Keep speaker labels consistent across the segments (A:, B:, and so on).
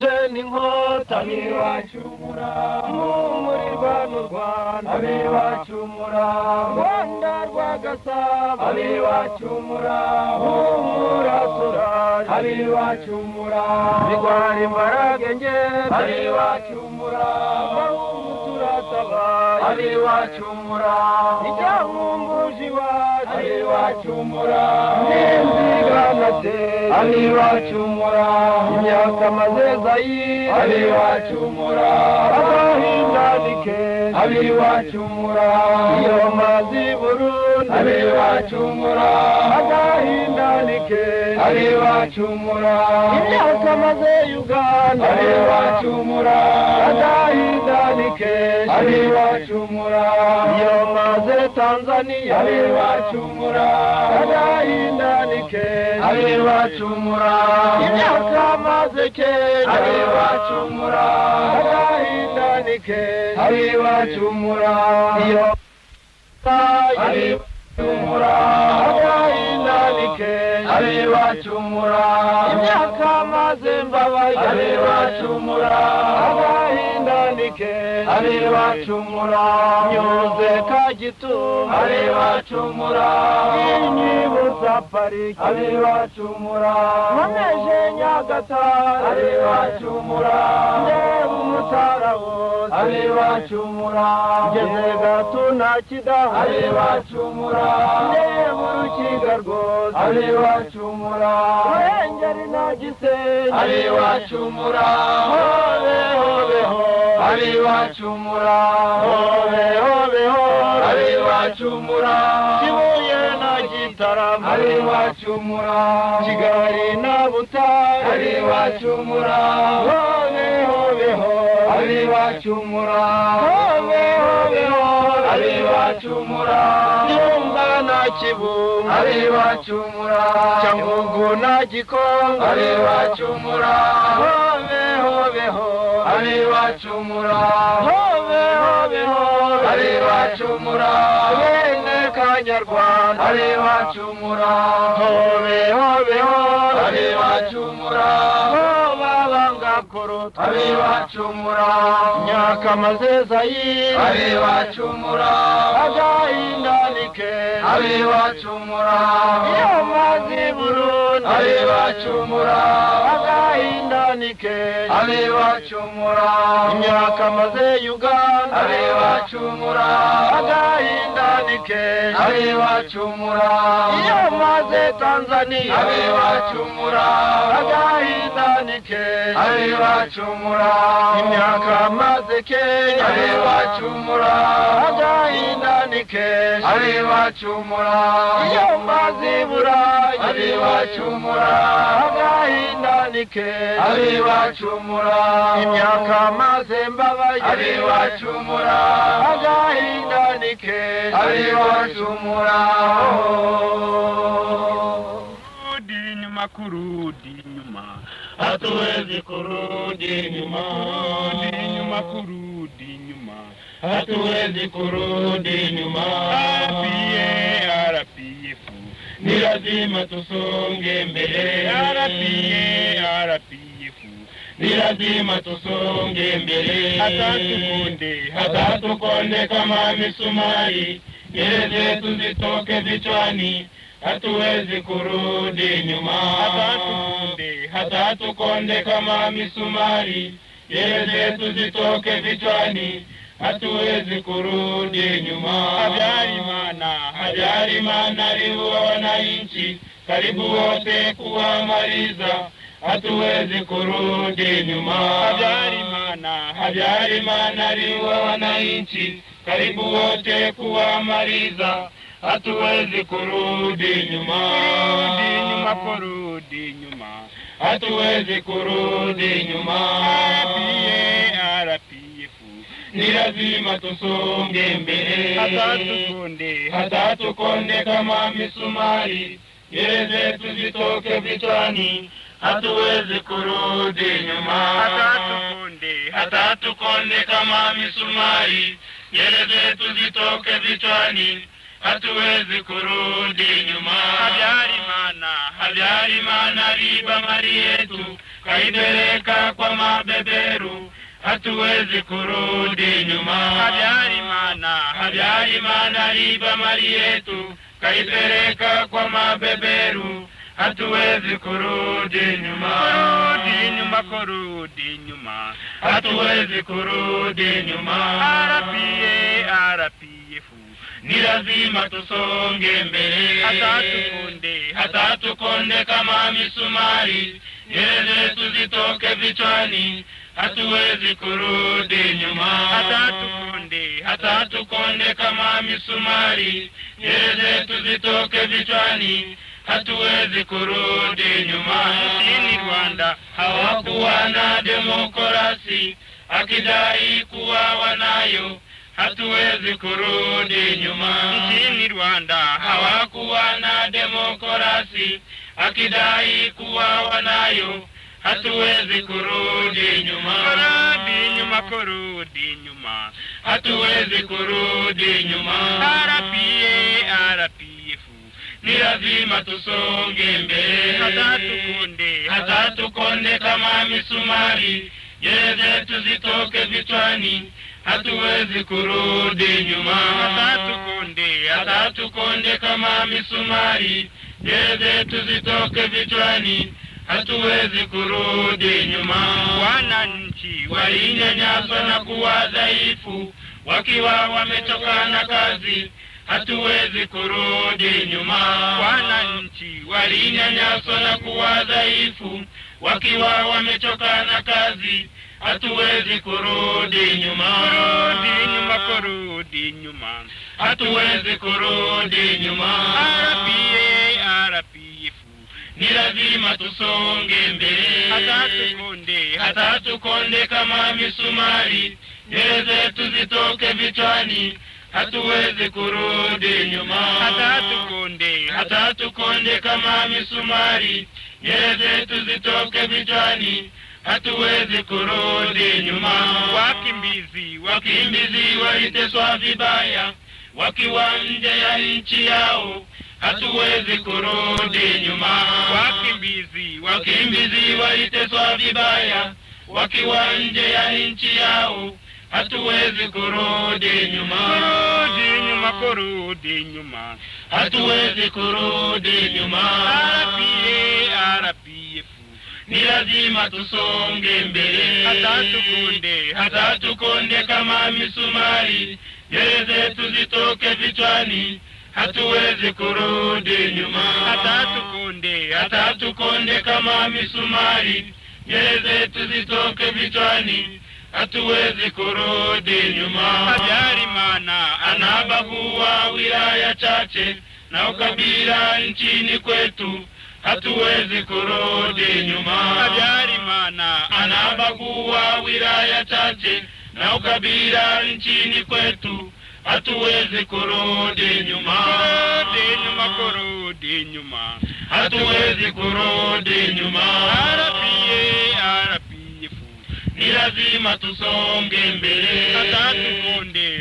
A: Inkota abibacumura umurirwa n'u Rwanda abibacumura Rwanda rwa Gasabo abibacumura umuraturari abibacumura bigwara imbaraga nge abibacumura umuturatabaye abibacumura ijyankumbuji wacu abibacumura n'inziganate abibacumura imyaka mazeza abibacumura abahindandike abibacumura iyo mazi Burundi abibacumura abahindandike abibacumura imyaka maze Uganda abibacumura abahindandike abibacumura iyo maze Tanzania abibacumura abahindandike abibacumura imyaka maze Kenya abibacumura abahindandike abibacumura iyo abibacumura abahindandike abibacumura imyaka maze Mbabaye abibacumura abahindandike abibacumura nyuze Kagitumba abibacumura inyibutsa Pariki abibacumura nkomeje Nyagatare abibacumura ndeba Umutara wose abibacumura ngeze Gatuna Kidaho abibacumura ndeba Urukiga rwose abibacumura Ruhengeri na Gisenyi abibacumura hobe hobe ho abibacumura hobe hobe ho abibacumura Kibuye na Gitarama abibacumura Kigali na Butare abibacumura hobe hobe ho abibacumura hobe hobe ho abibacumura Nyumba na Kibungo abibacumura Cyangugu na Gikonko abibacumura hobe hobe ho abibacumura hobe hobe ho abibacumura bene Kanyarwanda abibacumura hobe hobe ho abibacumura babangakuru abibacumura Nyakamazeza abibacumura agahindandike abibacumura iyo mazi Burundi abibacumura agahindandike abibacumura imyaka maze Uganda abibacumura agahindandike abibacumura iyo maze Tanzania abibacumura agahindandike abibacumura imyaka maze Kenya abibacumura agahindandike abibacumura iyo maze Burayi abibacumura agahindandike abibacumura imyaka maze Mbabaye abibacumura agahindandike abibacumura kurudi nyuma hatuwezi kurudi nyuma kurudi nyuma hatuwezi kurudi nyuma RPF ni lazima tusonge mbele RPF ni lazima tusonge mbele hata tukonde kama misumari nywele zetu zitoke vichwani hatuwezi kurudi nyuma hata tukonde kama misumari nywele zetu zitoke vichwani hatuwezi kurudi nyuma Habyarimana liwa wananchi karibu wote kuwamaliza hatuwezi kurudi nyuma Habyarimana liwa wananchi karibu wote kuwamaliza hatuwezi kurudi nyuma hatuwezi kurudi nyuma RPF ni lazima tusonge mbele hata tukonde kama misumari nywele zetu zitoke vichwani hatuwezi kurudi nyuma hata tukonde kama misumari nywele zetu zitoke vichwani hatuwezi kurudi nyuma Habyarimana liba mali yetu kaipeleka kwa mama mabeberu, hatuwezi kurudi nyuma. Habyarimana aliiba mali yetu, kaipeleka kwa mabeberu, hatuwezi kurudi nyuma.
B: Kurudi nyuma,
A: hatuwezi kurudi nyuma.
B: RPF
A: ni lazima tusonge mbele, hata tukonde kama misumari, nywele tuzitoke vichwani, hatuwezi kurudi nyuma. Hata tukonde kama misumari, nywele tuzitoke vichwani, hatuwezi kurudi nyuma.
B: Nchini Rwanda
A: hawakuwa na demokrasi, akidai kuwa wanayo, hatuwezi kurudi nyuma.
B: Nchini Rwanda
A: hawakuwa na demokrasi, akidai kuwa wanayo, hatuwezi kurudi nyuma.
B: Kurudi nyuma,
A: hatuwezi kurudi nyuma.
B: RPF
A: ni lazima tusonge mbele, hata tukonde kama misumari, nywele tuzitoke vichwani, hatuwezi kurudi nyuma. Hata tukonde kama misumari, nywele tuzitoke vichwani, hatuwezi kurudi nyuma.
B: Wananchi
A: walinyanyaswa na kuwa dhaifu, wakiwa wamechoka na kazi, hatuwezi kurudi nyuma.
B: Wananchi
A: walinyanyaswa na kuwa dhaifu, wakiwa wamechoka na kazi, hatuwezi kurudi nyuma.
B: Kurudi nyuma,
A: hatuwezi kurudi nyuma.
B: RPF
A: ni lazima tusonge mbele, hata tukonde kama misumari, nywele zetu zitoke vichwani, hatuwezi kurudi nyuma. Hata tukonde kama misumari, nywele zetu zitoke vichwani, hatuwezi kurudi nyuma. Wakimbizi waliteswa vibaya, wakiwa nje ya nchi yao, hatuwezi kurudi nyuma. Wakimbizi waliteswa vibaya, wakiwa nje ya nchi yao, hatuwezi kurudi nyuma.
B: Kurudi nyuma,
A: hatuwezi kurudi nyuma.
B: RPF
A: ni lazima tusonge mbele, hata tukonde kama misumari, nywele zetu zitoke vichwani, hatuwezi kurudi nyuma. Hata tukonde kama misumari, nywele zetu zitoke vichwani, hatuwezi kurudi nyuma.
B: Habyarimana
A: anabagua wilaya chache na ukabila nchini kwetu, hatuwezi kurudi nyuma.
B: Habyarimana
A: anabagua wilaya chache na ukabila nchini kwetu, hatuwezi kurudi nyuma.
B: Kurudi nyuma,
A: hatuwezi kurudi nyuma.
B: RPF
A: ni lazima tusonge mbele,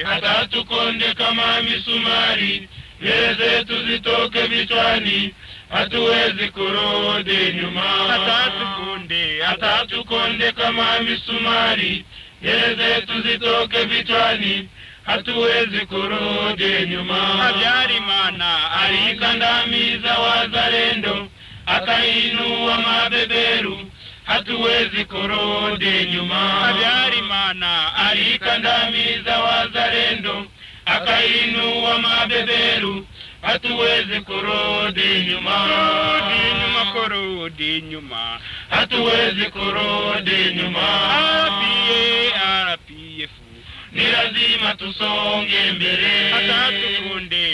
A: hata tukonde kama misumari, nywele zetu zitoke vichwani, hatuwezi kurudi nyuma. Hata tukonde kama misumari, nywele zetu zitoke vichwani, hatuwezi kurudi nyuma.
B: Habyarimana
A: alikandamiza wazalendo, akainua mabeberu, hatuwezi kurudi nyuma.
B: Habyarimana
A: alikandamiza wazalendo, akainua mabeberu, hatuwezi kurudi nyuma.
B: Kurudi nyuma,
A: hatuwezi kurudi nyuma.
B: RPF
A: ni lazima tusonge mbele,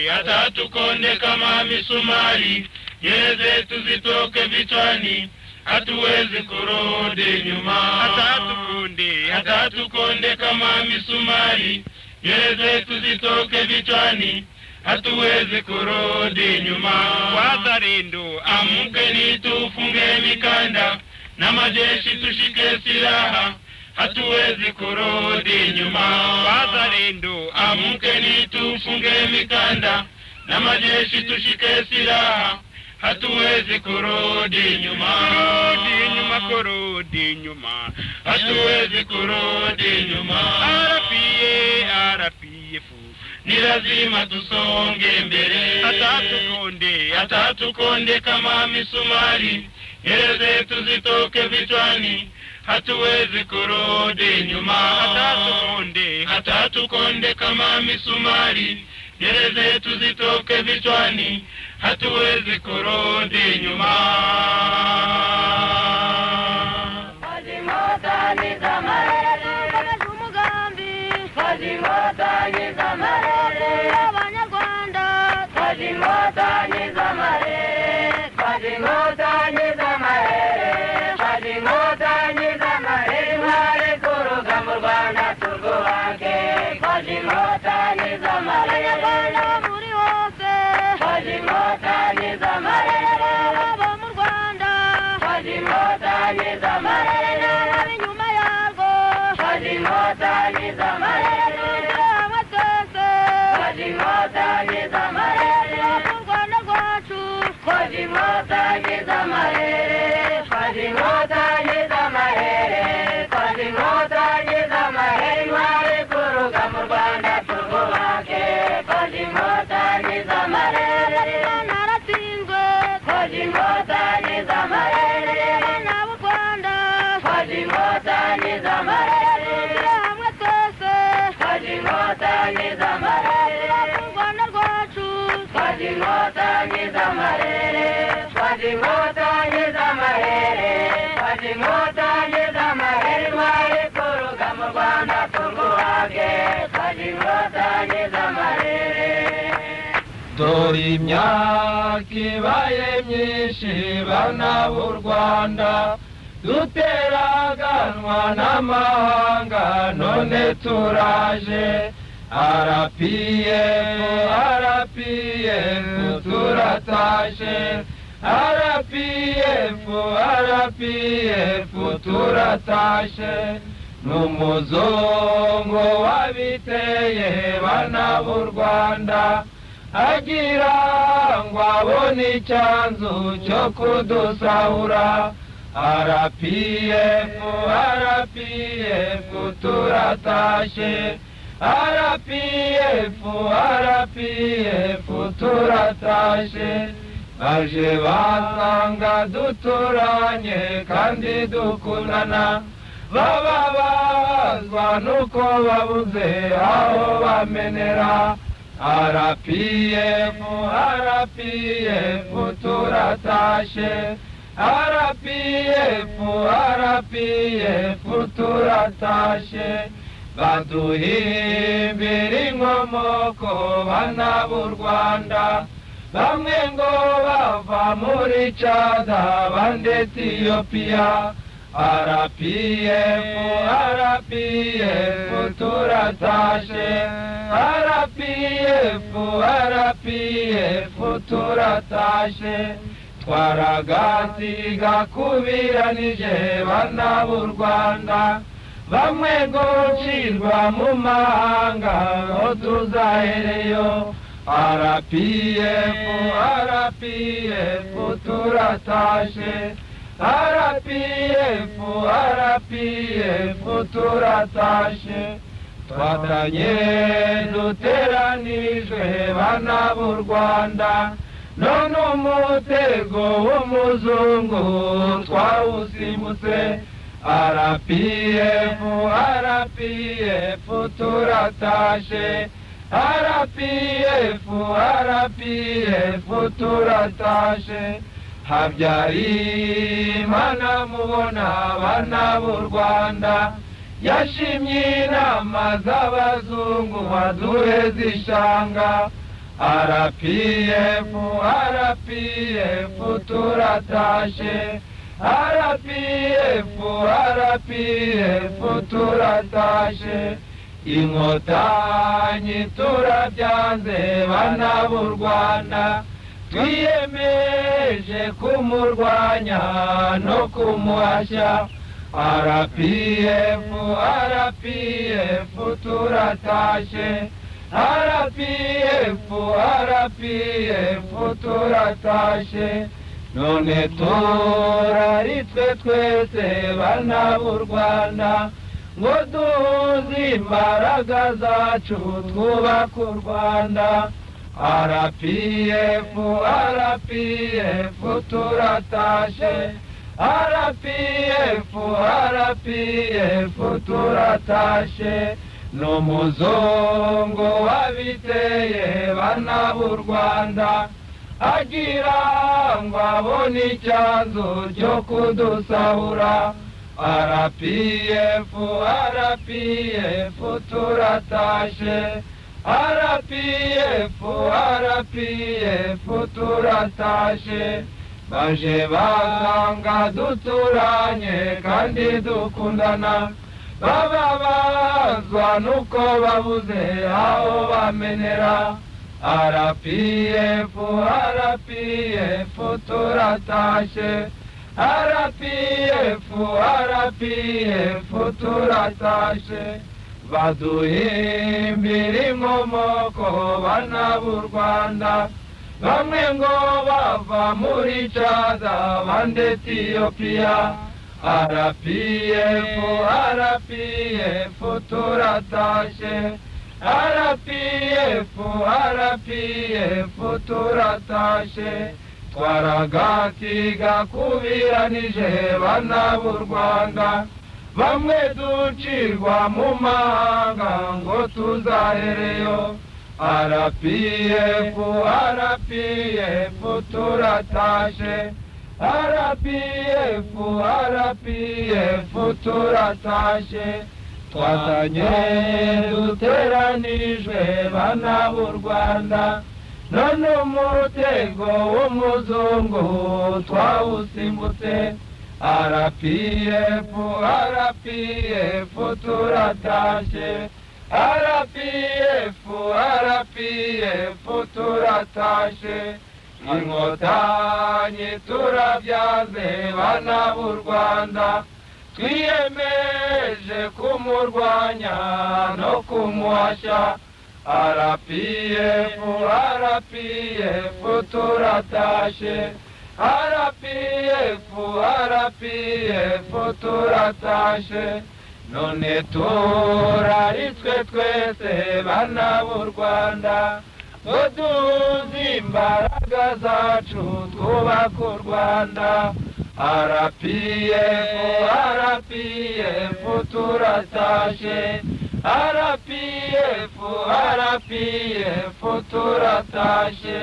A: hata tukonde kama misumari, nywele zetu zitoke vichwani, hatuwezi kurudi nyuma. Hata tukonde kama misumari, nywele zetu zitoke vichwani, hatuwezi kurudi nyuma.
B: Wazalendo
A: amkeni tufunge mikanda, na majeshi tushike silaha, hatuwezi kurudi nyuma.
B: Wazalendo
A: amkeni tufunge mikanda, na majeshi tushike silaha, hatuwezi kurudi nyuma,
B: kurudi nyuma, kurudi nyuma,
A: hatuwezi kurudi nyuma.
B: RPF
A: ni lazima tusonge mbele, hata tukonde kama misumari, nywele zetu zitoke vichwani, hatuwezi kurudi nyuma, hata tukonde kama misumari, nywele zetu zitoke vichwani, hatuwezi kurudi nyuma.
C: Fazimota ni zamarere umugambi, Fazimota ni zamarere abanyarwanda, Fazimota ni zamarere, Fazimota ni zamarere, Fazimota ni zamarere mwari kuruga mu Rwanda turwubake, Fazimota ni zamarere abana muri hose, Fazimota ni zamarere abo mu Rwanda, Fazimota ni zamarere abinyuma yarwo, Fazimota ni zamarere hamwe twese, Fazimota ni zamarere mu Rwanda rwacu, Fazimota ni zamarere, Fazimota ni zamarere, Fazimota ni zamarere mwari kuruga mu Rwanda turwubake, Fazimota ni zamarere naratsinzwe, Fazimota ni zamarere bana b'u Rwanda, Fazimota ni zamarere hamwe twese, Fazimota ni zamarere mu Rwanda rwacu, Fazimota ni zamarere, Fazimota ni zamarere, Fazimota ni zamarere mwari kuruga mu Rwanda turwubake, Fazimota ni zamarere.
D: dore imyaka ibaye myinshi bana b'u Rwanda, duteraganwa n'amahanga none turaje, RPF turatashe, RPF turatashe, n'umuzungu wabiteye bana b'u Rwanda, agira ngo abone icyanzu cyo kudusahura, RPF turatashe, RPF turatashe, baje basanga duturanye kandi dukundana, bababazwa nuko babuze aho bamenera, RPF turatashe, RPF turatashe, baduhimbira inkomoko bana b'u Rwanda, bamwe ngo bava muri Chad abandi Ethiopia, RPF turatashe, RPF turatashe, twaragasiga kubiranije bana b'u Rwanda, bamwe ngo ncirwa mu mahanga ngo tuzahereyo, RPF turatashe, RPF turatashe, twatanye duteranijwe bana b'u Rwanda, none umutego w'umuzungu twawusimbutse, RPF turatashe, RPF turatashe, Habyarimana mubona bana b'u Rwanda, yashimye inama z'abazungu baduheza ishanga, RPF turatashe, RPF turatashe, inkotanyi turabyanze bana b'u Rwanda, twiyemeje kumurwanya no kumuhashya, RPF turatashe, RPF RPF turatashe none turaritwe twese bana b'u Rwanda ngo duhuze imbaraga zacu twubaka u Rwanda RPF RPF turatashe RPF RPF turatashe n'umuzungu wabiteye bana b'u Rwanda agira ngo abone icyanzu cyo kudusahura RPF RPF turatashe RPF RPF turatashe baje basanga duturanye kandi dukundana bababazwa nuko babuze aho bamenera RPF RPF turatashe RPF RPF turatashe baduhimbira inkomoko bana b'u Rwanda bamwe ngo bava muri Chad abandi Ethiopia RPF RPF turatashe RPF RPF turatashe twaragatiga kubiranije bana b'u Rwanda bamwe ducirwa mu mahanga ngo tuzahereyo RPF RPF turatashe RPF RPF turatashe twatanye duteranijwe bana b'u Rwanda none umutego w'umuzungu twawusimbutse RPF RPF turatashe RPF RPF turatashe inkotanyi turabyaze bana b'u Rwanda twiyemeje kumurwanya no kumuhashya RPF RPF turatashe RPF RPF turatashe none turaritswe twese bana b'u Rwanda duhuze imbaraga zacu twubaka u Rwanda RPF RPF turatashe RPF RPF turatashe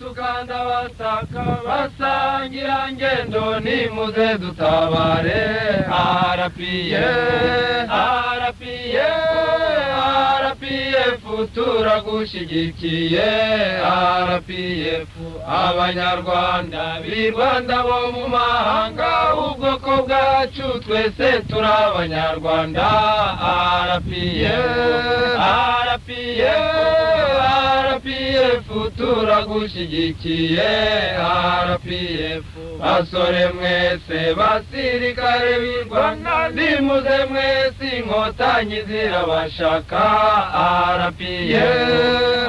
D: batukanda basaka basangira ngendo nimuze dutabare RPF turagushigikiye RPF abanyarwanda b'i Rwanda bo mu mahanga ubwoko bwacu twese turi abanyarwanda RPF turagushigikiye RPF basore mwese basirikare b'i Rwanda nimuze mwese inkotanyi zirabashaka RPF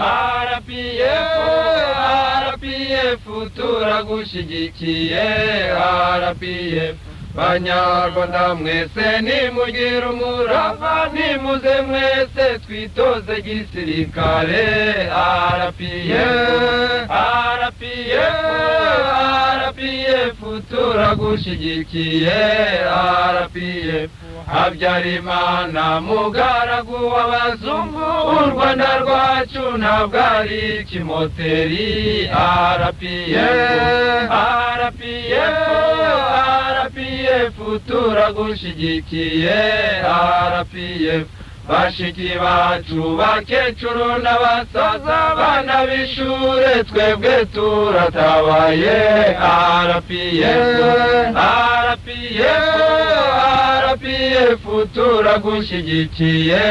D: turagushigikiye RPF banyarwanda mwese nimugire umurava nimuze mwese twitoze gisirikare RPF turagushigikiye RPF Habyarimana mugaragu w'abazungu u Rwanda rwacu ntabwo ari ikimoteri RPF turagushigikiye RPF bashiki bacu bakecuru n'abasaza bana b'ishure twebwe turatabaye RPF turagushigikiye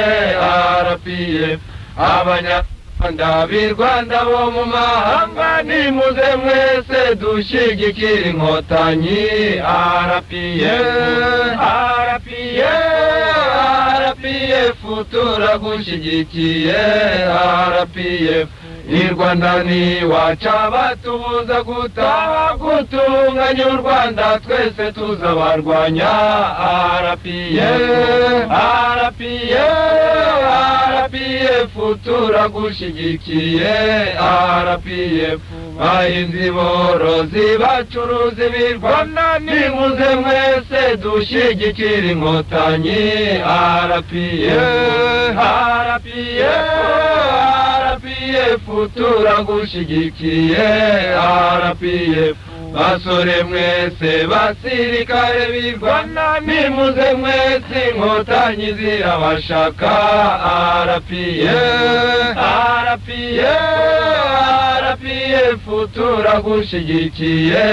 D: RPF abanyarwanda b'i Rwanda bo mu mahanga nimuze mwese dushigikire inkotanyi RPF turagushigikiye RPF i Rwanda ni waca batubuza gutaha gutunganya u Rwanda twese tuzabarwanya RPF turagushigikiye RPF bahinzi borozi bacuruzi b'i Rwanda nimuze mwese dushigikire inkotanyi RPF turagushigikiye RPF basore mwese basirikare b'i Rwanda nimuze mwese inkotanyi zirabashaka RPF turagushigikiye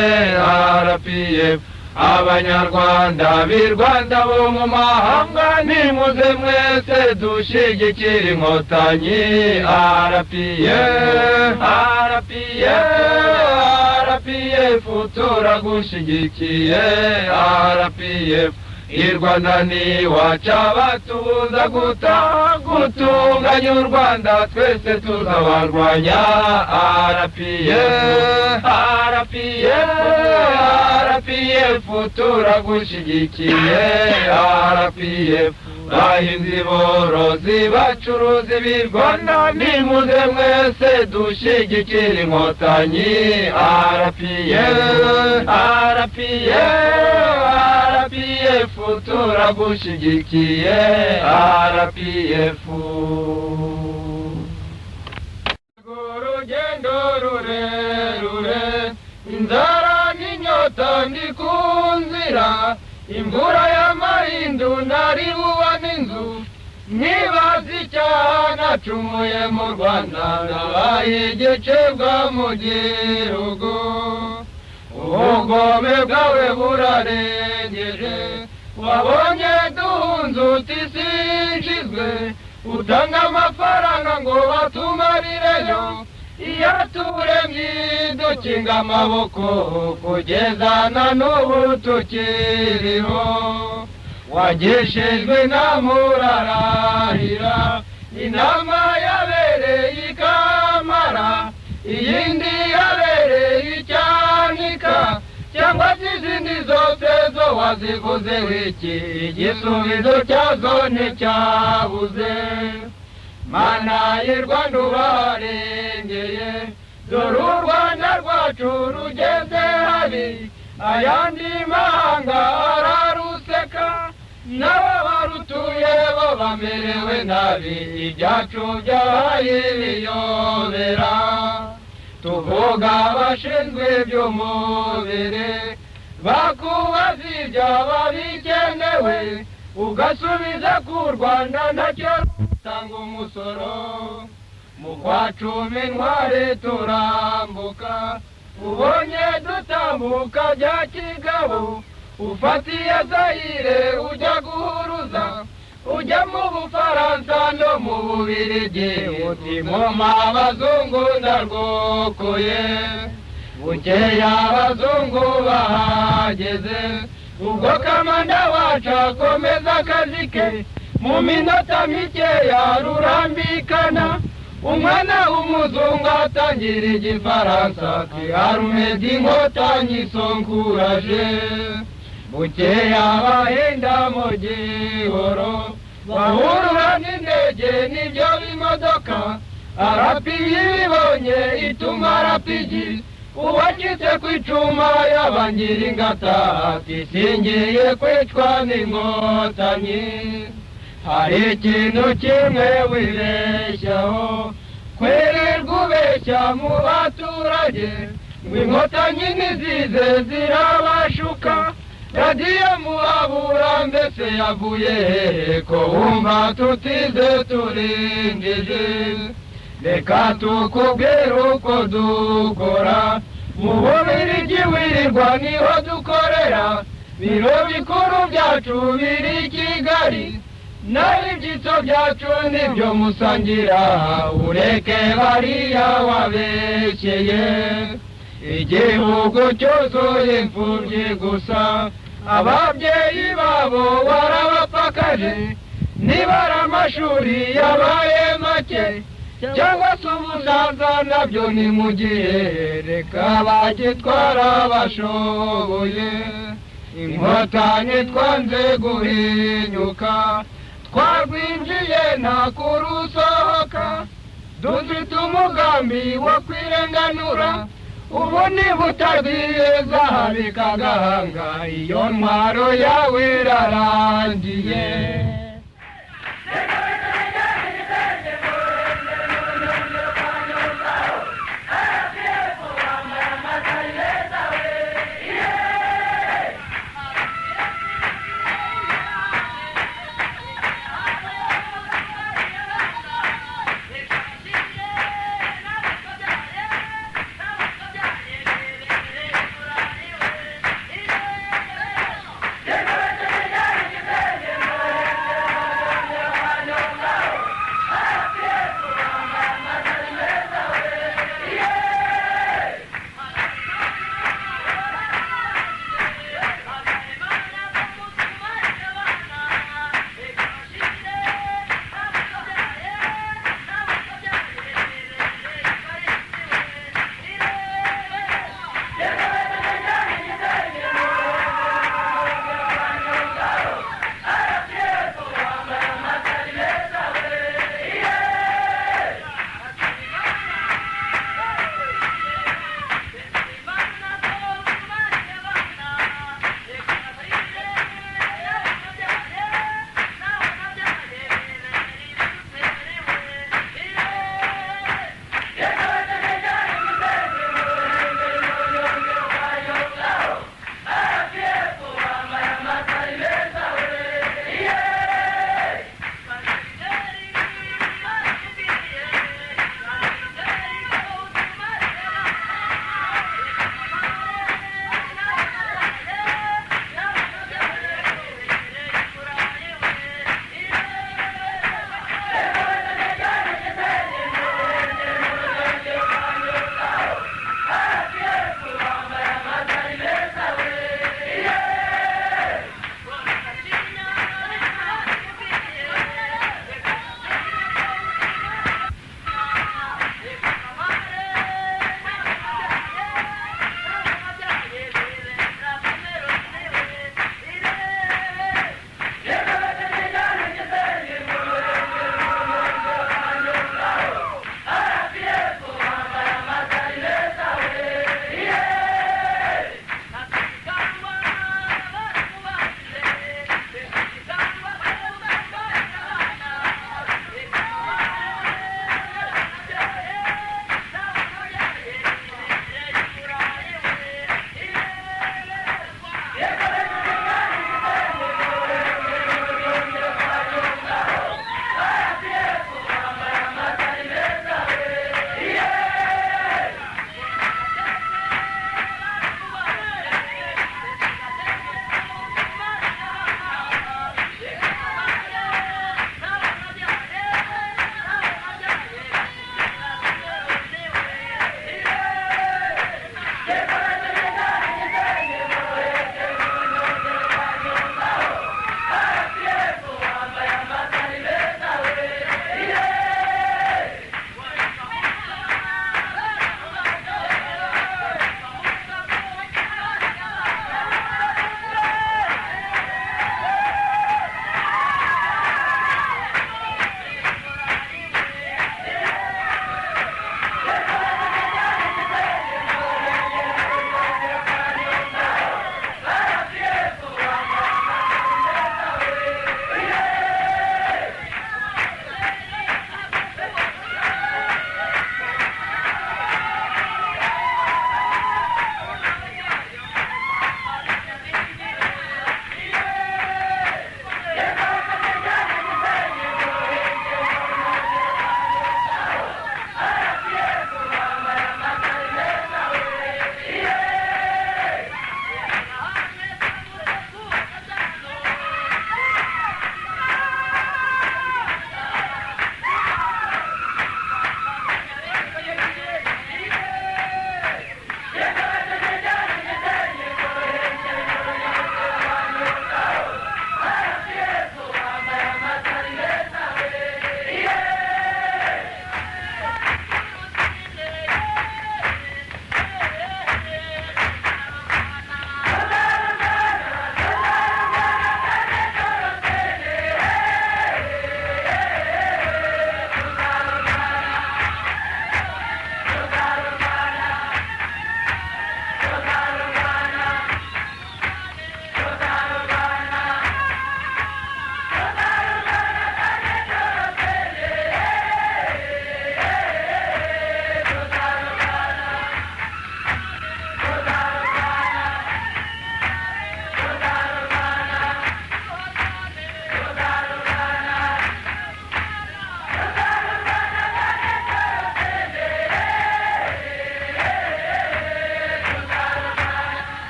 D: RPF abanyarwanda b'i Rwanda bo mu mahanga nimuze mwese dushigikire inkotanyi RPF turagushigikiye RPF i Rwanda ni waca batubuza gutaha gutunganya u Rwanda twese tuzabarwanya RPF turagushigikiye RPF bahinzi borozi bacuruzi b'i Rwanda nimuze mwese dushigikire inkotanyi RPF turagushigikiye RPF urugendo rurerure inzara n'inyota ndi ku nzira imvura y'amahindu ntari bubone inzu nibaza icyaha nacumuye mu Rwanda nabaye igicibwa mu gihugu ubugome bwawe burarengeje wabonye duhunze uti sinshizwe utanga amafaranga ngo batumarireyo iyo turemye dukinga amaboko kugeza na n'ubu tukiriho wageshejwe namurarahira inama yabereye ikamara iyindi yabereye icyanika cyangwa se izindi zose zo waziguze wiki igisubizo cyazo nticyabuze mana y'i Rwanda ubarengeye dore u Rwanda rwacu rugeze habi ayandi mahanga araruseka nabo barutuye bo bamerewe nabi ibyacu byabaye ibiyobera tuvuga abashinzwe iby'umubiri bakubaza ibyaba bikenewe ugasubiza ku Rwanda ntacyo rutanga umusoro mu kwa cumi ntwari turambuka ubonye dutambuka bya kigabo ufatiye Zaire ujya guhuruza ujya mu Bufaransa no mu Bubiligi utimoma abazungu ndarwokoye bukeye abazungu bahageze ubwo kamanda wacu akomeza akazi ke mu minota mikeya rurambikana umwana w'umuzungu atangira igifaransa ati Armedi Inkotanyi sonkuraje bukeye abahenda mu gihoro bahurura n'indege n'ibyo bimodoka arapiye ibibonye ituma arapigi uwacitse ku icuma yabangira ingata ati singiye kwicwa n'inkotanyi hari ikintu kimwe wibeshyaho kwirirwa ubeshya mu baturage ngo inkotanyi nizize zirabashuka radiyo muhabura mbese yavuye hehe ko wumva tutize turindije reka tukubwire uko dukora mu Bubiligi wirirwa niho dukorera biro bikuru byacu biri i Kigali naho ibyitso byacu nibyo musangira ureke bariya wabeshyeye igihugu cyuzuye imfubyi gusa ababyeyi babo warabapfakaje nibara amashuri yabaye make cyangwa se ubusaza nabyo ni mu gihe reka bagitwara bashoboye inkotanyi twanze guhinyuka twarwinjiye nta kurusohoka dufite umugambi wo kwirenganura ubu niba utabwiriza habika agahanga iyo ntwaro yawe irarangiye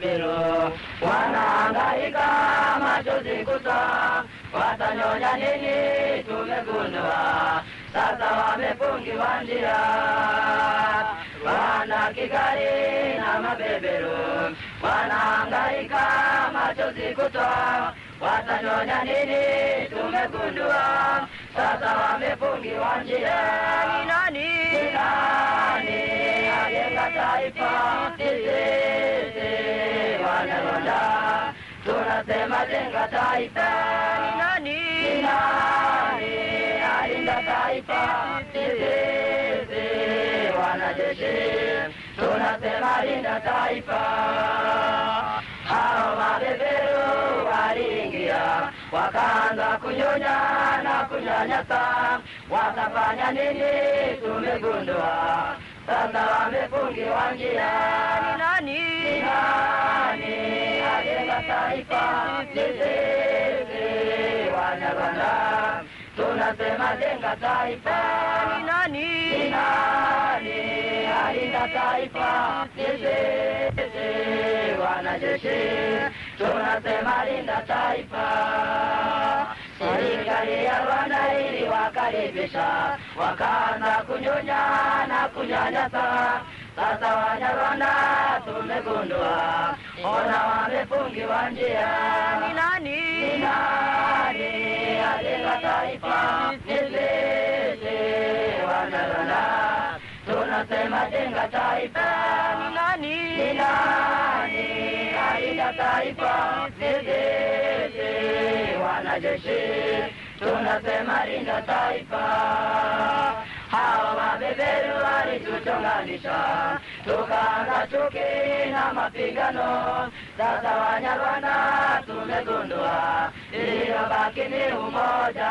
C: mabeberu wanahangaika machozi kutoa, watanyonya nini tumegundua, sasa wamefungiwa njia. Wana Kigali na mabeberu wanahangaika machozi kutoa, watanyonya nini tumegundua, sasa wamefungiwa njia. Ni nani ajenga taifa? Sisi Wanyarwanda tunasema jenga taifa. Ni nani alinda taifa? Sisi wanajeshi tunasema linda taifa. Hao mabeberu waliingia wakaanza kunyonya na kunyanyasa, watafanya nini tumegundua, sasa wamefungiwa njia. Ni nani ajenga taifa? Sisi Wanyarwanda tunasema jenga taifa. Ni nani alinda taifa? Sisi wanajeshi tunasema linda taifa. Serikali ya Rwanda iliwakaribisha, wakaanza kunyonya na kunyanyasa, sasa Wanyarwanda tumegundua, ona wamefungiwa njia. Ni nani ajenga taifa? Sisi Wanyarwanda tunasema jenga taifa. Ni nani alinda taifa? Sisi wanajeshi tunasema linda taifa. Hawa mabeberu walituchonganisha, tukaanza chuki na mapigano, sasa Wanyarwanda tumegundua, iliyobaki ni umoja.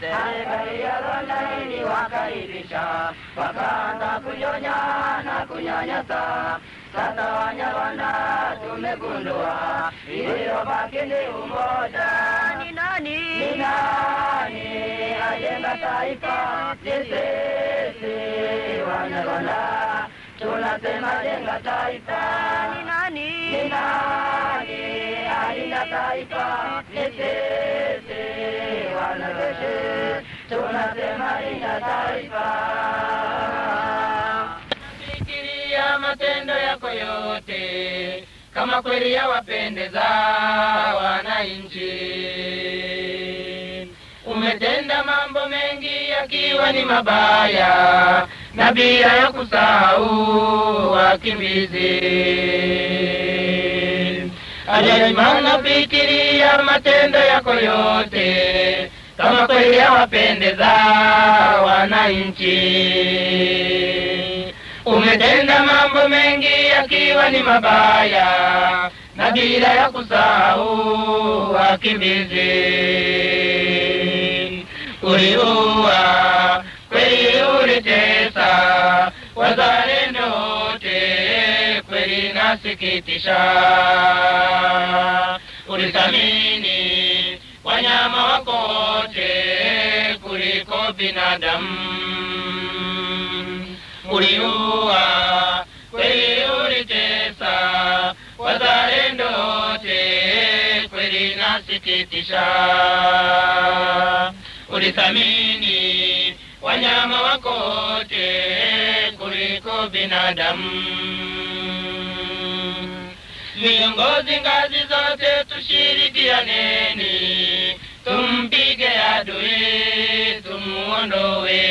C: Serikali ya Rwanda iliwakaribisha, wakaanza kunyonya na kunyanyasa, sasa Wanyarwanda tumegundua, iliyobaki ni umoja. Ni nani ajenga taifa? Sisi Wanyarwanda tunasema jenga taifa. Ni nani alinda taifa? Sisi wanajeshi tunasema linda taifa. Fikiria matendo yako yote, kama kweli yawapendeza wananchi. Umetenda mambo mengi yakiwa ni mabaya, na bila ya kusahau wakimbizi. Ajalimana fikiria matendo yako yote, kama kweli yawapendeza wananchi. Umetenda mambo mengi yakiwa ni mabaya, na bila ya kusahau wakimbizi. Uliua, kweli ulitesa, wazalendo wote, kweli nasikitisha. Ulithamini wanyama wako wote kuliko binadamu. Uliua, kweli ulitesa, wazalendo wote, kweli nasikitisha. Ulithamini wanyama wako wote kuliko binadamu. Viongozi ngazi zote tushirikianeni, tumpige adui, tumuondoe.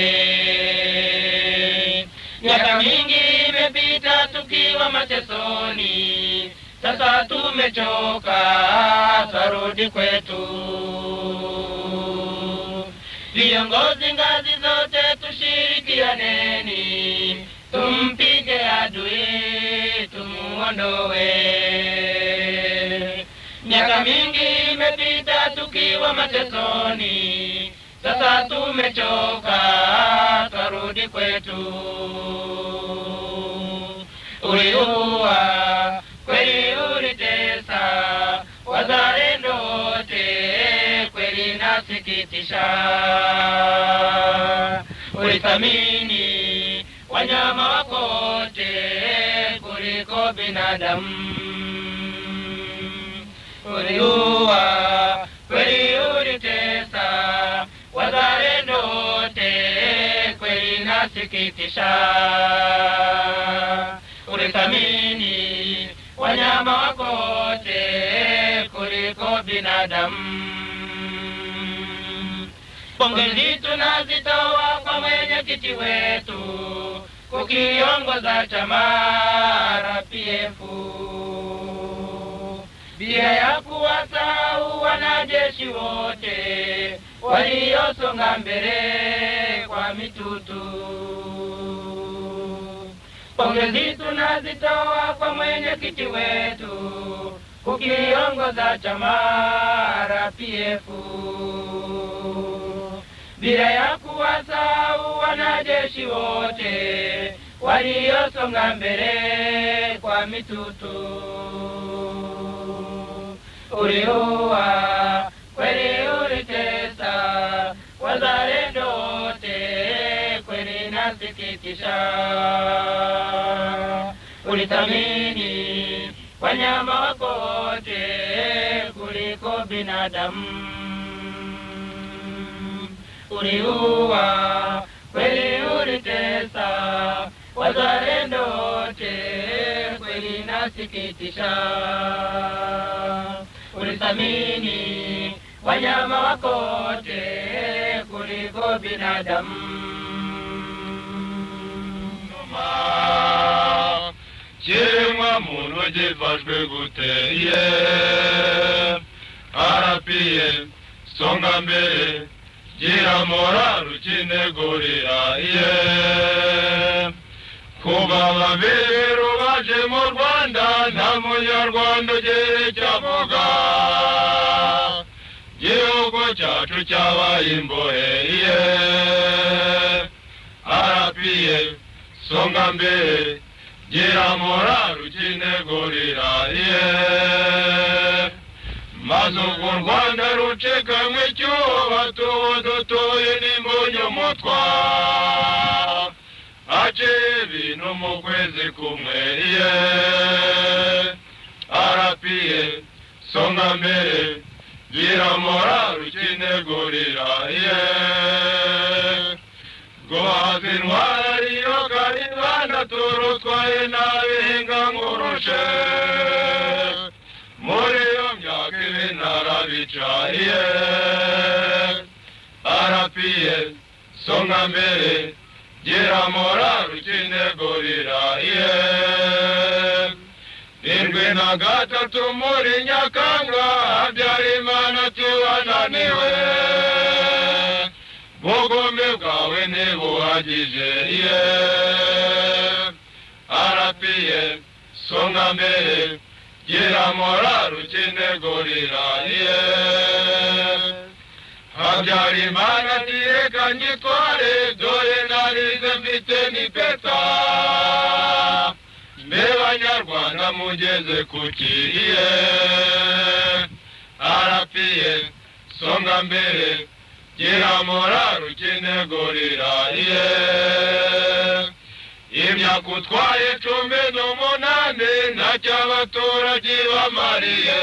C: Miaka mingi imepita tukiwa matesoni, sasa tumechoka, tarudi kwetu. Viongozi ngazi zote tushirikianeni, tumpige adui, tumuondoe. Miaka mingi imepita tukiwa matesoni, sasa tumechoka, tarudi kwetu. Uliua, kweli ulitesa, wazalendo wote, kweli nasikitisha. Ulithamini wanyama wako wote kuliko kuliko binadamu. Uliua, kweli ulitesa, wazalendo wote, kweli nasikitisha. Ulithamini wanyama wako wote kuliko binadamu. Pongezi tunazitoa kwa mwenyekiti wetu kukiongoza chama RPF, bila ya kuwasahau wanajeshi wote waliosonga mbele kwa mitutu. Pongezi tunazitoa kwa mwenyekiti wetu kukiongoza chama RPF, bila ya kuwasahau wanajeshi wote waliosonga mbele kwa mitutu. Uliua, kweli ulitesa, wazalendo wote, kweli nasikitisha. Ulithamini wanyama wako wote kuliko binadamu. Uliua, kweli ulitesa, wazalendo wote, kweli nasikitisha. Ulithamini wanyama wako wote kuliko binadamu.
A: Chemwa muno gifashwe guteye RPF, songa mbere gira moral ukinegurira kuba ababeru baje mu Rwanda nta munyarwanda ugera icyo avuga. Igihugu cyacu cyabaye imbohe RPF, songa mbere gira moral ukinegurira maze u Rwanda rucekamwe icyuba dutuye n'imbunyu mutwa ace ibintu mu kwezi kumwe RPF, songa mbere gira moral ukinegurira guhaza intwara ariyo karibanda turutwaye n'abihinga ngurushe muri iyo myaka ibinara bicaye RPF, songa mbere gira moral ukinegurira indwi na gatatu muri Nyakanga Habyarimana tubananiwe, bugome bwawe ntibuhagije RPF, songa mbere gira moral ukinegurira Habyarimana tireka nyitware dore narize mfite n'ipeta, mbe banyarwanda mugeze kuki RPF, songa mbere gira moral ukinegurira imyaka utwaye 18 ntacyo abaturage bamariye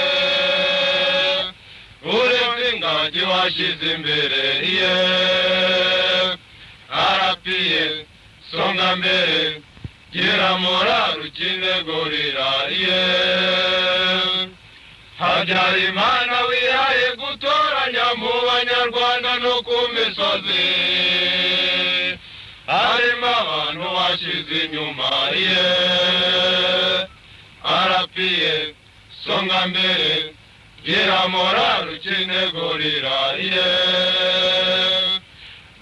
A: uretse ingagi washyize imbere RPF, songa mbere gira moral ukinegurira Habyarimana wihaye gutoranya mu banyarwanda no ku misozi harimo abantu washyize inyuma RPF, songa mbere gira moral ukinegurira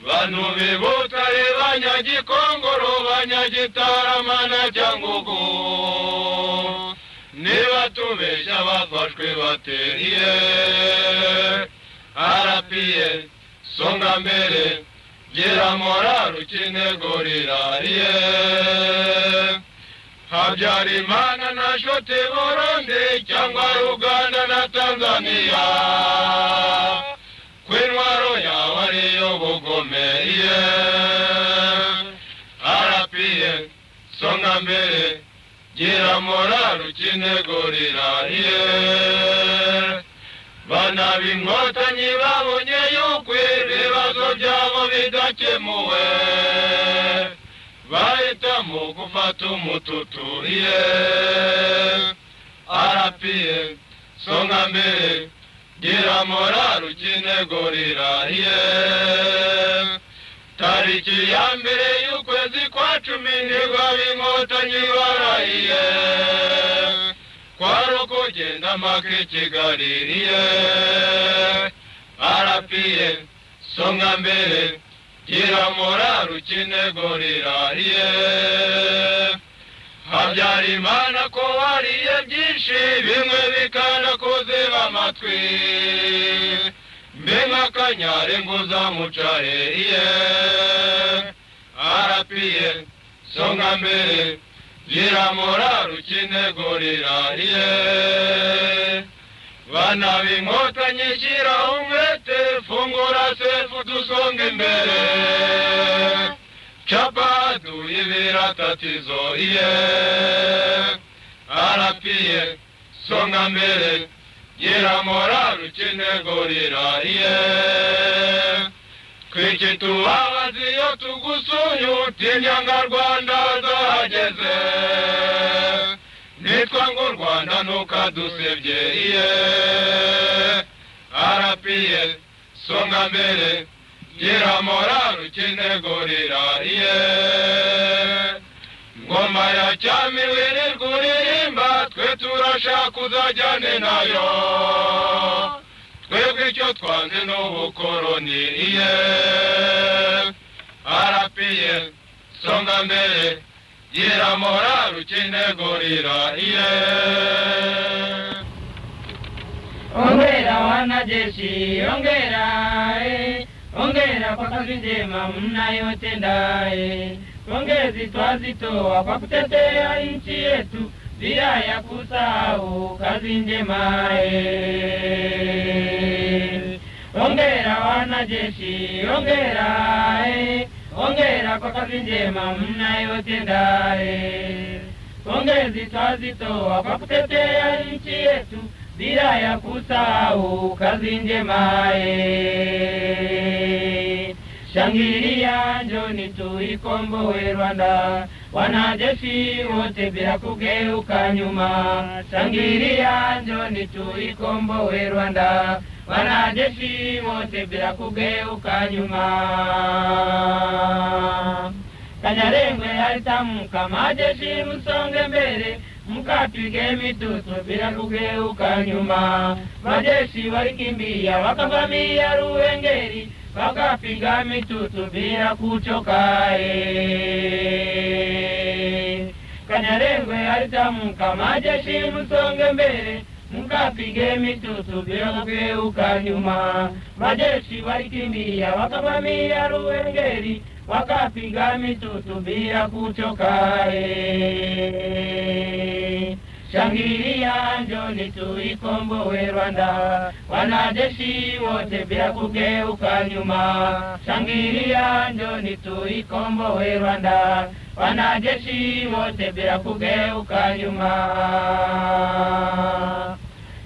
A: bantu b'Ibutare, Banyagikongoro, Banyagitarama na Cyangugu niba tubeshya bafashwe bateye RPF, songa mbere gira moral ukinegurira Habyarimana na shote Burundi cyangwa Uganda na Tanzania kw'intwaro yawe ariyo bugome RPF, songa mbere gira morali ukinegurira bana b'inkotanyi babonye yuko ibibazo byabo bidakemuwe bahitamo gufata umututu RPF songa mbere gira morali ukinegurira tariki ya mbere y'ukwezi kwa 10 nibwo ab'inkotanyi barahiye kwari ukugenda mpaka i Kigali RPF songa mbere gira morali ukinegurira Habyarimana ko wariye byinshi bimwe bikanda kuziba amatwi mbenga kanyare nguzamucare RPF songa mbere gira morali ukinegurira bana b'inkotanyi shyira umwete fungura sefu dusonga imbere chapa duibira tatizo RPF songa mbere gira morali ukinegurira kwiki tubabazi yo tugusuye utinyanga Rwanda zahageze nitwa ngo Rwanda ntukadusebye RPF songa mbere gira morali ukinegurira ngoma ya cyami wirirwa twe turashaka uzajyane nayo twebwe icyo twanze n'ubukoroni RPF songa mbere gira morali ukinegurira
C: ongera wanajeshi ongera kwa kazi njema mnayotenda pongezi twazitoa kwa kutetea nchi yetu bila ya kusahau kazi njema ongera wanajeshi ongera kwa kazi njema mnayotenda pongezi twazitoa kwa kutetea nchi yetu bila ya kusahau kazi njema Shangilia njoni tuikomboe Rwanda wanajeshi wote bila kugeuka nyuma Shangilia njoni tuikomboe Rwanda wanajeshi wote bila kugeuka nyuma Kanyarengwe alitamka majeshi msonge mbele mkapige mitutu bila kugeuka nyuma majeshi walikimbia wakavamia Ruhengeri wakapiga mitutu bila kuchoka Kanyarengwe alitamka majeshi msonge mbele mkapige mitutu bila kugeuka nyuma majeshi walikimbia wakavamia Ruhengeri wakapiga mitutu bila kuchoka Shangilia njoni tuikomboe Rwanda wanajeshi wote bila kugeuka nyuma Shangilia njoni tuikomboe Rwanda wanajeshi wote bila kugeuka nyuma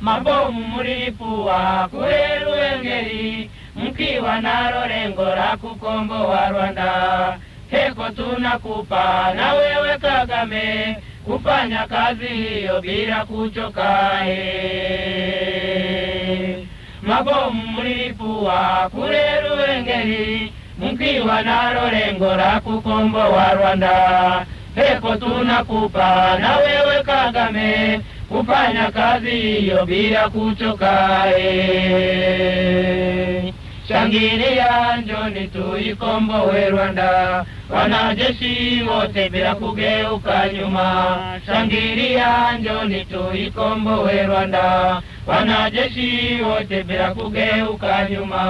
C: Mabomu mlipua kule Ruhengeri mkiwa nalo lengo la kukomboa Rwanda heko tunakupa na wewe Kagame kufanya kazi hiyo bila kuchoka Mabomu mlipua kule Ruhengeri mkiwa nalo lengo la kukomboa Rwanda heko tunakupa na wewe Kagame kufanya kazi hiyo bila kuchoka Shangilia njoni tuikomboe Rwanda wanajeshi wote bila kugeuka nyuma Shangilia njoni tuikomboe Rwanda wanajeshi wote bila kugeuka nyuma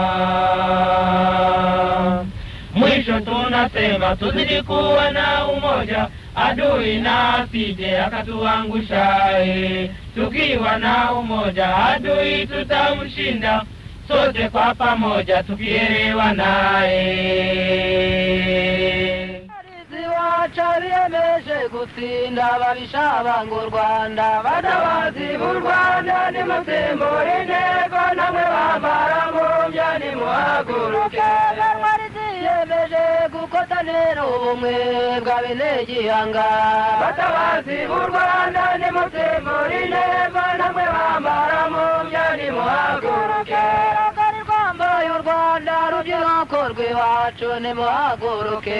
C: Mwisho tunasema tuzidi kuwa na umoja adui na asije akatuangusha tukiwa na umoja adui tutamshinda sote kwa pamoja tukielewa naye
D: baca biyemeje gutsinda babisha banga u Rwanda batabazi b'u Rwanda nimutsimbura intego namwe bambara mumbya nimuhaguruke intwari ziyemeje gukotanira ubumwe bwa bene gihanga batabazi b'u Rwanda nimutsimbura intego namwe bambara mumbya nimuhaguruke rwambaye u Rwanda rubyiruko rw'iwacu nimuhaguruke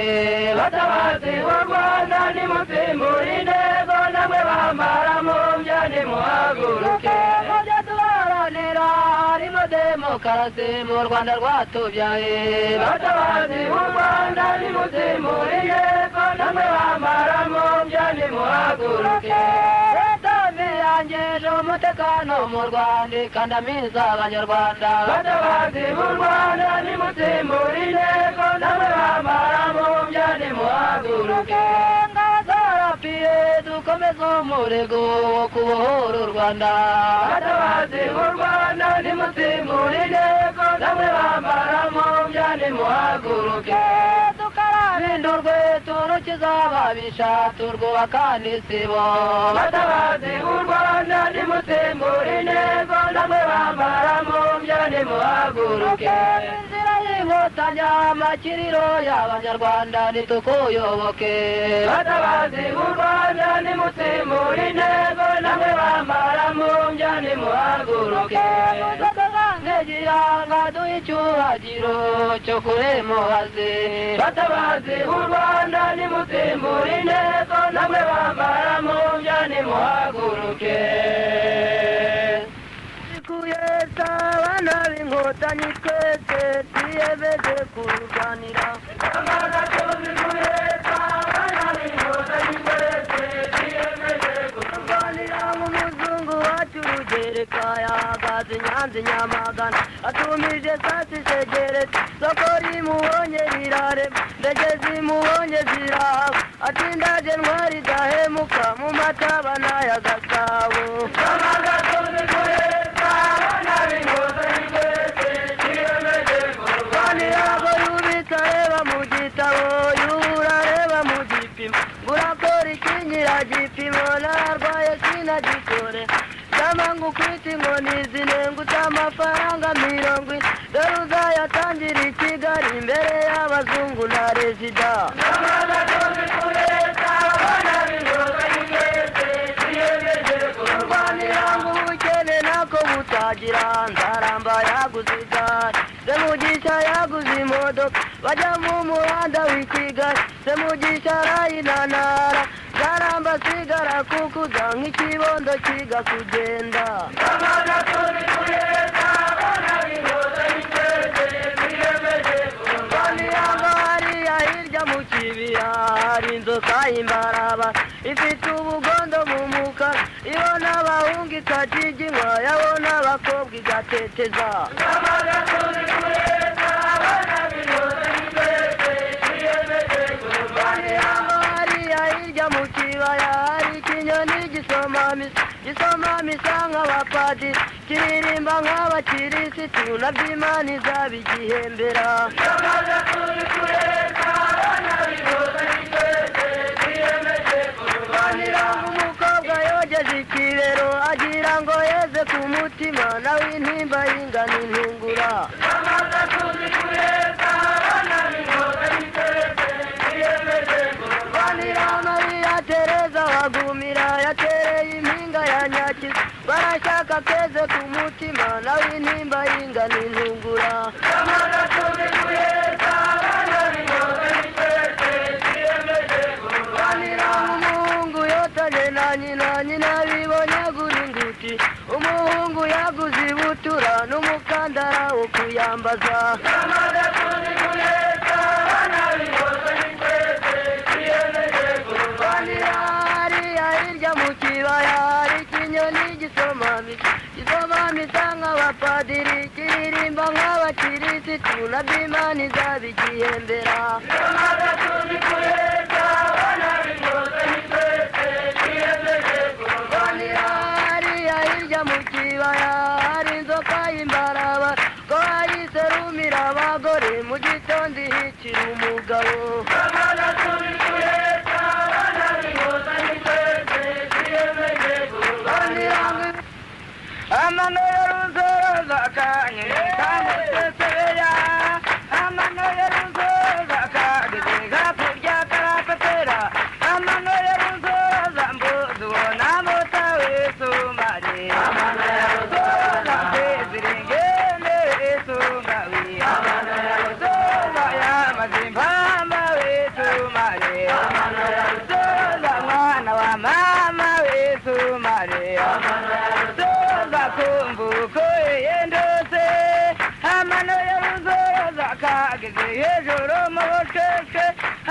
D: batabazi b'u Rwanda nimutsimbura intego namwe bambara mumbya nimuhaguruke mubyo tuharanira harimo demokarasi mu Rwanda rwatubyaye batabazi b'u Rwanda nimutsimbura intego namwe bambara mumbya nimuhaguruke yangeje umutekano mu Rwanda ikandamiza abanyarwanda batabazi b'u Rwanda nimutsimbura intego namwe bambara mumbya nimuhaguruke ngazarapiye dukomeze umurego wo kubohora u Rwanda batabazi b'u Rwanda nimutsimbura intego namwe bambara mumbya nimuhaguruke dukarabindurwe turukiza ababisha turwubaka n'isibo batabazi b'u Rwanda nimutsimbura intego namwe bambara mumbya nimuhaguruke inzira y'inkotanyi amakiriro y'abanyarwanda nitukuyoboke batabazi b'u Rwanda nimutsimbura intego namwe bambara mumbya nimuhaguruke gihanga duha icyubahiro cyo kuremuhaze batabazi b'u Rwanda nimutsimbura intego namwe bambara mumbya nimuhaguruke kuyesa abana b'inkotanyi twese twiyemeje kurwanira Rugereka yahagaze Nyanza Nyamagana atumije sasi segeretse soko rimubonye rirarema ndege zimubonye zirahaba ati ndaje ntwari dahemuka mu matabana ya Gasabo abo yubitse areba mu gitabo yubura areba mu gipimo ngurakora ikinyira gipimo nararwaye sinagikore Samangu kwiti ngoni zinengutse amafaranga 70 dore uzayatangira i Kigali imbere y'abazungu na rezida ubukene nako butagira Nzaramba yaguze igare Semugisha yaguze imodoka bajya mu muhanda w'i Kigali Semugisha arayinanara Nzaramba sigara kukuza nk'ikibondo kiga kugenda hariya hirya mu kibira hari inzoka y'imbaraba ifite ubugondo mu muka ibona abahungu ikajiginywa yabona abakobwa igateteza hariya hirya mu kibaya hari ikinyoni gisomamisa nk'abapadiri kiririmba nk'abakirisitu nabyo Imana izabigihembera umukobwa yogeje ikibero agira ngo yeze ku mutima nawe intimba y'ingano intungura Mariya Tereza wagumira yatereye impinga ya Nyakizu barashaka keze ku mutima nawe intimba y'ingano intungura umuhungu yotanye na nyina bibonye guri nguti umuhungu yaguze ibutura n'umukandara wo kuyambaza hariya hirya mu kibaya hari ikinyoni gisomamisa nk'abapadiri kiririmba nk'abakirisitu nabyo Imana izabigihembera hariya hirya mu kibaya hari inzoka y'imbaraba ko ayiserumira abagore mu gitondo ihicira umugabo amano y'uruzoza kanyoni kamuseseya amano y'uruzoza kageze gakurya karapetera amano y'uruzoza mbuzi ubona mutawe sumari amano y'uruzoza mbezirengende sungawi amano y'uruzoza yamazimbamba we sumari amano y'uruzoza mwana wa mama we sumari amano y'uruzoza kumbuko yendose amano y'uruzoza kageze hejuru mu bucece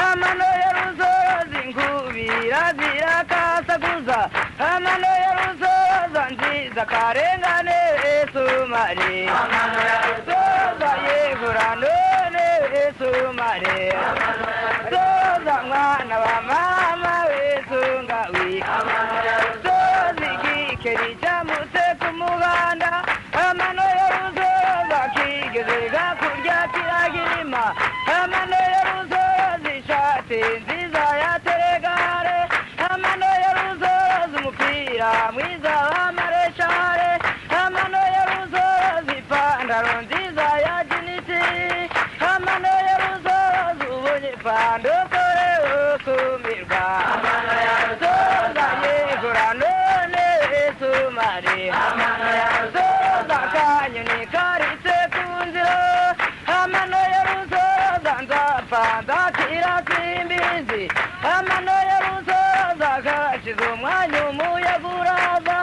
D: amano y'uruzoza inkubira zirakasaguza amano y'uruzoza nziza karengane sumari amano y'uruzoza yegura none sumari amano y'uruzoza mwana wa mama we sungawi amano y'uruzoza igikeri cyamutse ku muganda amano y'uruzoza kigeze gakurya kiragirima amano y'uruzoza ishati nziza ya teregare amano y'uruzoza umupira mwiza wa mareshare amano y'uruzoza ipantaro nziza ya jiniti amano y'uruzoza ubonye pando kore ukumirwa amano y'uruzoza yegura none sumari amano y'uruzoza kanyoni karitse ku nzira amano y'uruzoza nzapfa nzakira simbizi amano y'uruzoza kashize umwanya umuyaga uraza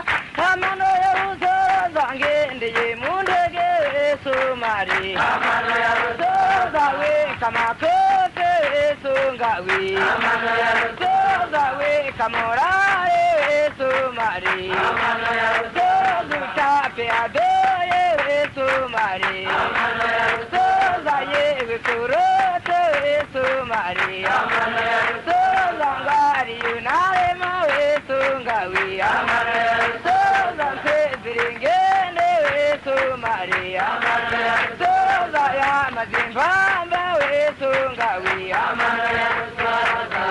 D: amano y'uruzoza ngendeye mu ndege sumari amano y'uruzoza weka makote sungawi amano y'uruzoza weka morale sumari amano y'uruzoza utape adoye sumari amano y'uruzoza yewe kurote sumari amano y'uruzoza ngari yunarema sungawi amano y'uruzoza nsezirengene sumari amano y'uruzoza yamazimbamba sungawi amano y'uruzoza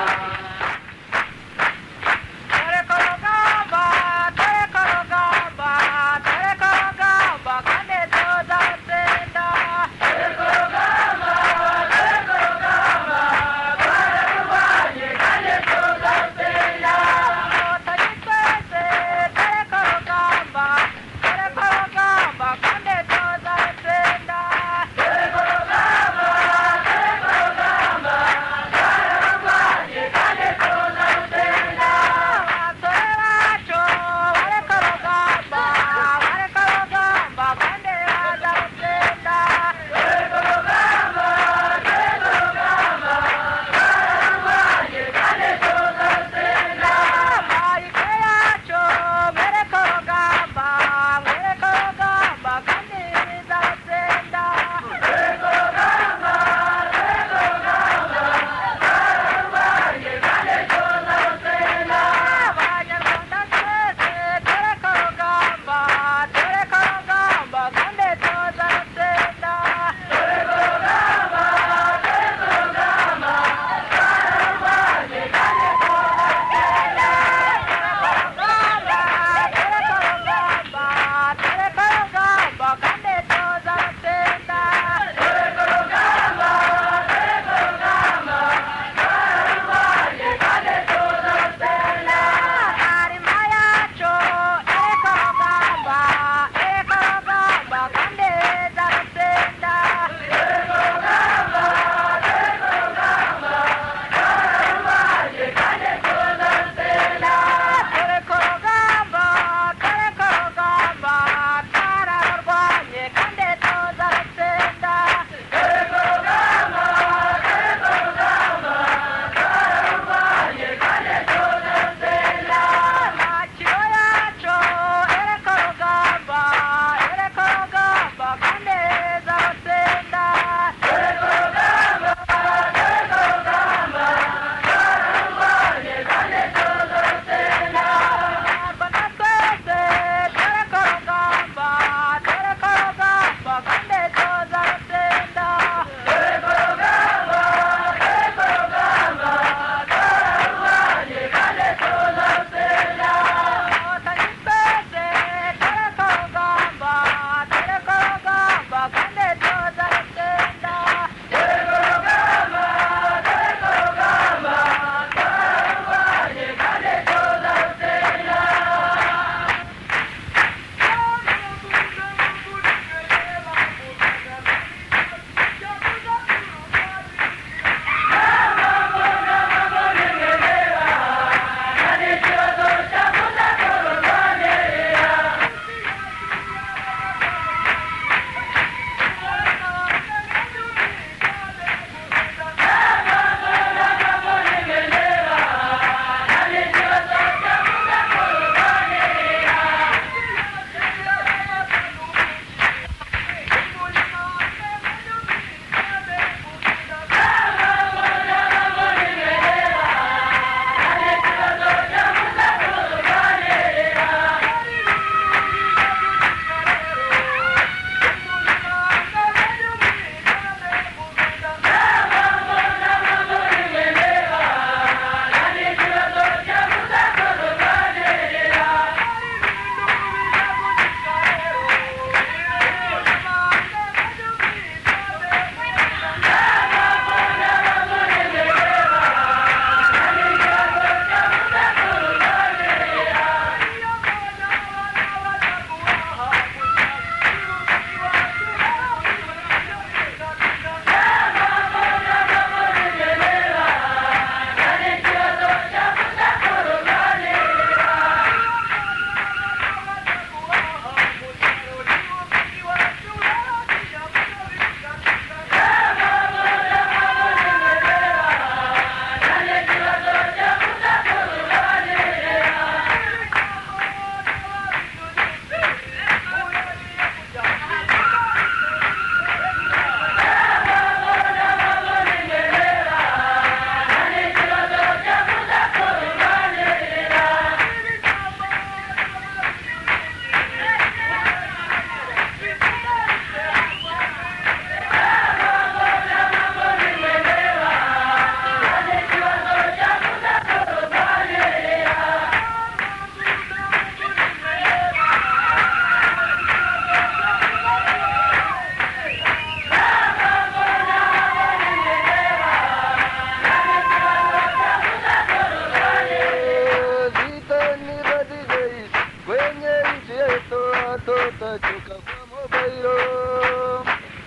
D: tutachoka kwa mobailo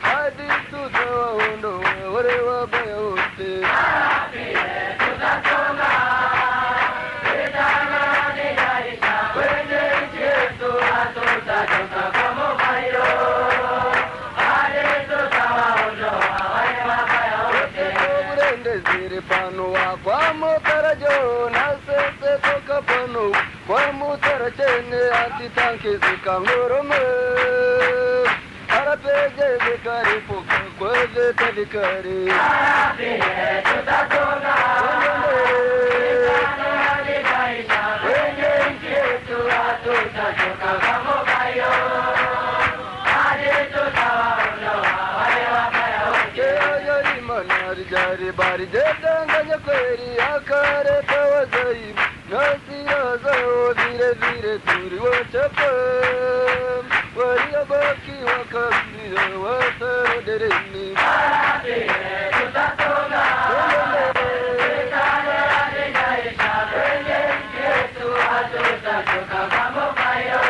D: hadi tutawaondoa wale wabaya wote. Tutasonga vitana vitaisha kwenye nchi yetu, hatutachoka kwa mobailo hadi tutawaondoa wale wabaya wote. Burendezire pano wakwa motarajo na sese toka pano kwa mutarachene atitanke zikangorome arapeje zikari puka kweze tavikari arapeje tutasonga vitana vitaisha kwenye nchi yetu, hatutachoka kama bayo hadi tutawaondoa wale wabaya wote. Yari manari jari bari jedanganya kweli akareta wazai nasira zao vile vile turi wachape waliyabaki wakabila watarodereni. Arapire tutasonga vitana vitaisha kwenye nchi yetu, hatutachoka kama bayo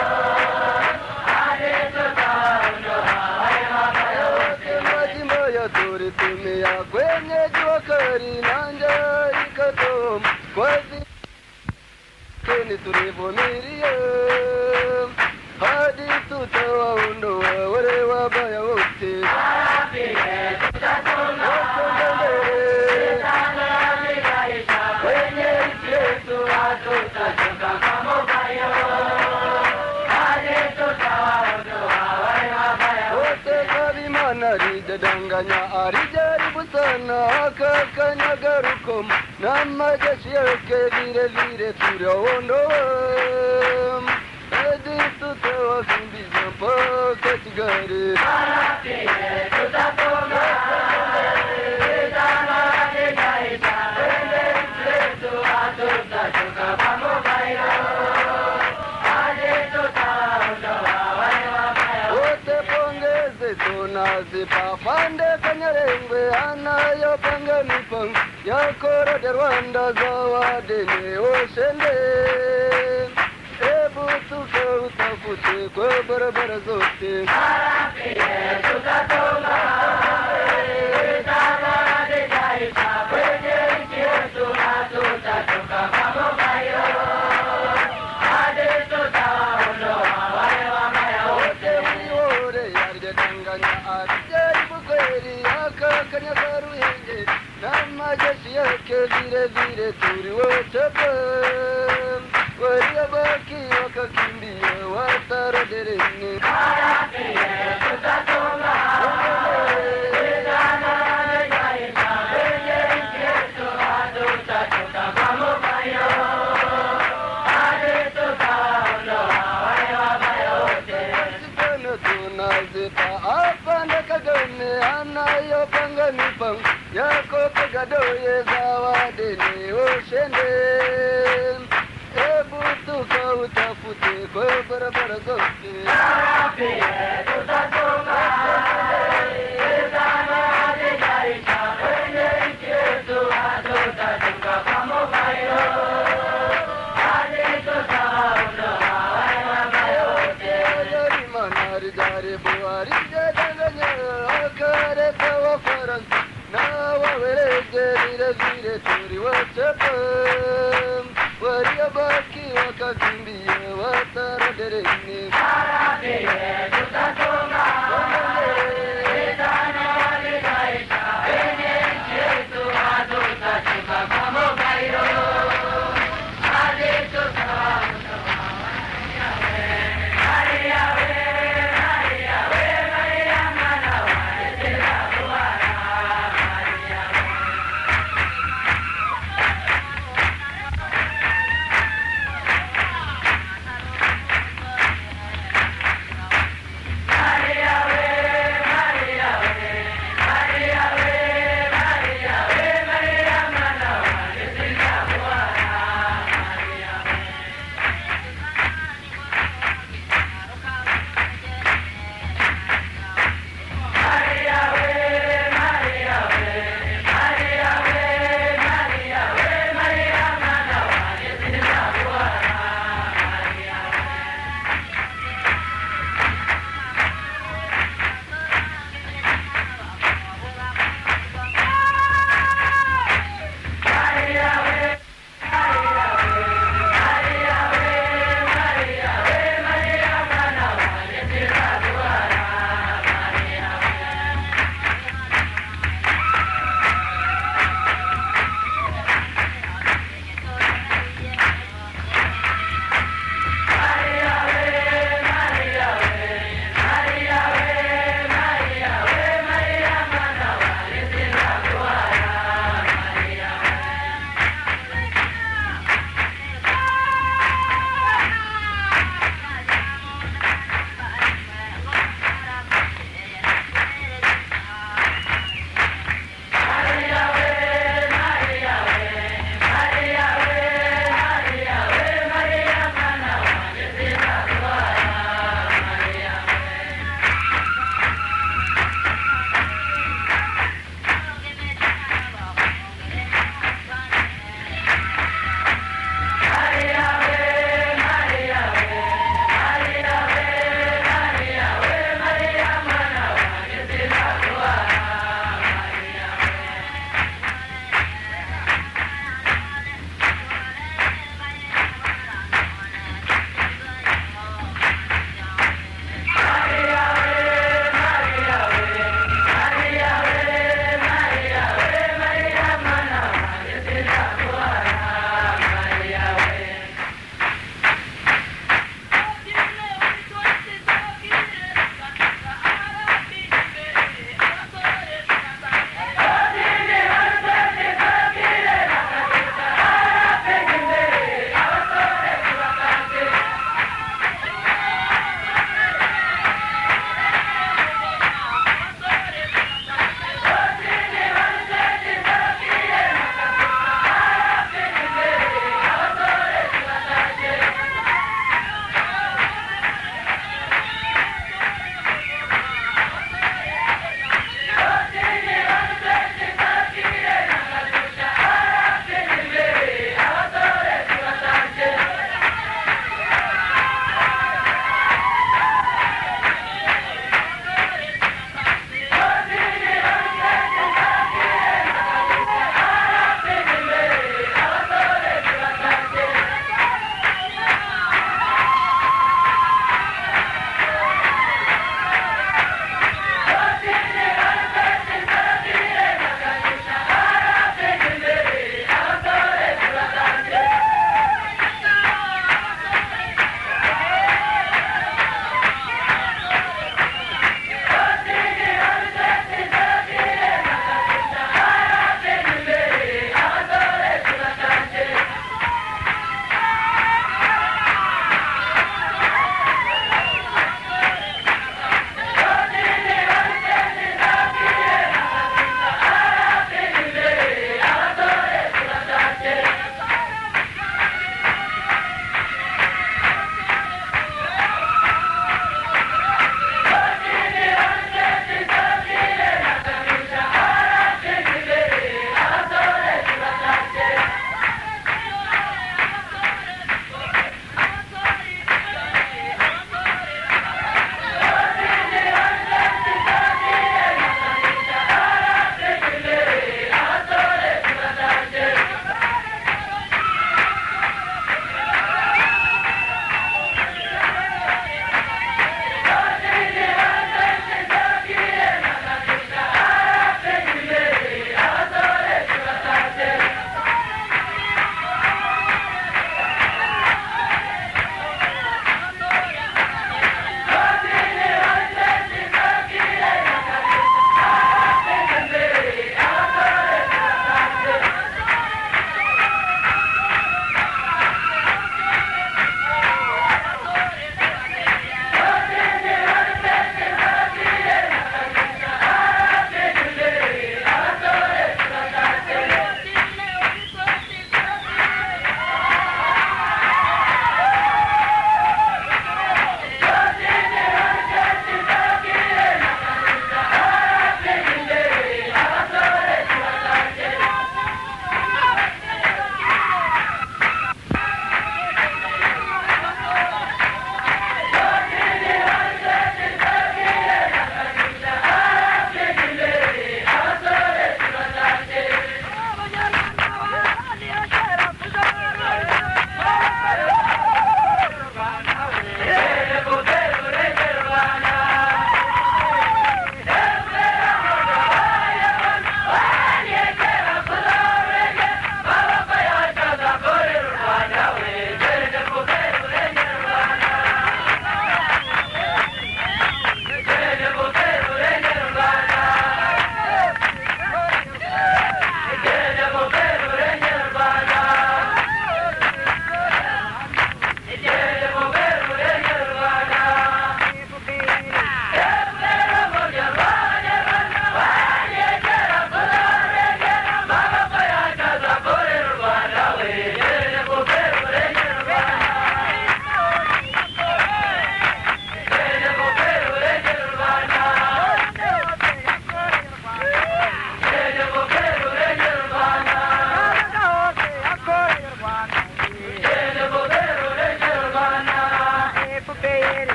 D: hadi tutawaondoa wale wabaya wote. Majimbo ya turi tumia kwenye jua kali na njaa ikatoma kwazi keni tulivumilia hadi tutawaondoa wale wabaya wote. Arapire tutasonga vitana vitaisha kwenye nchi yetu, hatutachoka kama bayo hadi tutawaondoa wale wabaya wote. Kabimana rijadanganya arijaribu sana akakanyaga rukom na majeshi yake vile vile turaondoa hadi tutawakimbiza mpaka Kigali. Arapire tutasonga vitana vitaisha kwenye nchi yetu, hatutachoka kama bayo hadi tutawaondoa wale wabaya wote. Pongeze tunazipa Fande Kanyarengwe anayopanga mipango ya Korode Rwanda zawadeni ushende. Ebu tukautafute kwa barabara zote. Arapire tutasonga vitana vitaisha kwenye nchi yetu, hatutachoka kama bayo hadi tutawaondoa wale wabaya wote. Miore yarijadanganya arijaribu kweli akakanyaga Ruhengeri na majeshi yake vile vile turi wachape waliyabaki wakakimbia watarodereni. Arapire tutasonga vitana vitaisha kwenye nchi yetu, hatutachoka kama bayo hadi tutawaondoa wale wabaya wote. Sipeno tunazipa Afande Kagame anayopanga mipango yako Kagadoye zawadeni ushende. Ebu tukautafute kwa barabara zote. Arapire tutasonga vitana vitaisha kwenye nchi yetu, hatutachoka kama bayo hadi tutawaondoa wale wabaya wote. Yari manari jaribu arijadanganya akareta Wafaransa na Wawelege vile vile turi wachape waliyabaki wakakimbia watarodereni. Arapire